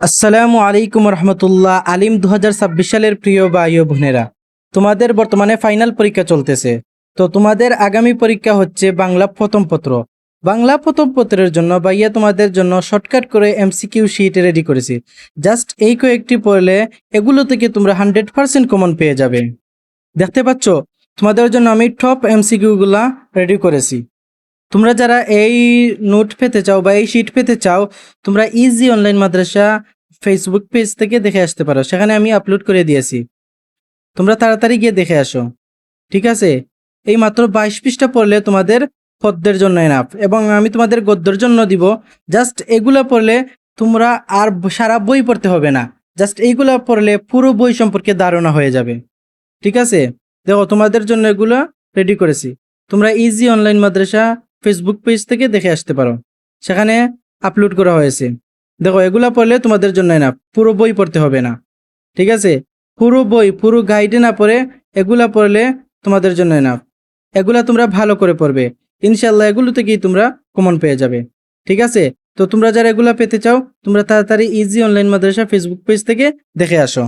আসসালামু আলাইকুম রহমতুল্লাহ। আলিম 2026 সালের প্রিয় ভাই ও বোনেরা, তোমাদের বর্তমানে ফাইনাল পরীক্ষা চলতেছে। তো তোমাদের আগামী পরীক্ষা হচ্ছে বাংলা প্রথম পত্র। বাংলা প্রথম পত্রের জন্য ভাইয়া তোমাদের জন্য শর্টকাট করে এমসিকিউ শিট রেডি করেছি। জাস্ট এই কয়েকটি পড়লে এগুলো থেকে তোমরা 100% কমন পেয়ে যাবে। দেখতে পাচ্ছ, তোমাদের জন্য আমি টপ এমসিকিউ গুলা রেডি করেছি। তোমরা যারা এই নোট পেতে চাও বা এই শিট পেতে চাও, তোমরা ইজি অনলাইন মাদ্রাসা ফেসবুক পেজ থেকে দেখে আসতে পারো। সেখানে আমি আপলোড করে দিয়েছি, তোমরা তাড়াতাড়ি গিয়ে দেখে আসো। ঠিক আছে, এই মাত্র 22 পৃষ্ঠা পড়লে তোমাদের পদ্যের জন্য এনাফ, এবং আমি তোমাদের গদ্যের জন্য দিব। জাস্ট এগুলা পড়লে তোমরা আর সারা বই পড়তে হবে না। জাস্ট এইগুলা পড়লে পুরো বই সম্পর্কে ধারণা হয়ে যাবে। ঠিক আছে, দেখো তোমাদের জন্য এগুলা রেডি করেছি। তোমরা ইজি অনলাইন মাদ্রাসা ফেসবুক পেজ থেকে দেখে আসতে পারো, সেখানে আপলোড করা হয়েছে। দেখো এগুলা পড়লে তোমাদের জন্য না, পুরো বই পড়তে হবে না। ঠিক আছে, পুরো বই পুরো গাইডে না পড়ে এগুলা পড়লে তোমাদের জন্য না। এগুলা তোমরা ভালো করে পড়বে, ইনশাল্লাহ এগুলো থেকেই তোমরা কমন পেয়ে যাবে। ঠিক আছে, তো তোমরা যারা এগুলা পেতে চাও, তোমরা তাড়াতাড়ি ইজি অনলাইন মাদ্রাসা ফেসবুক পেজ থেকে দেখে আসো।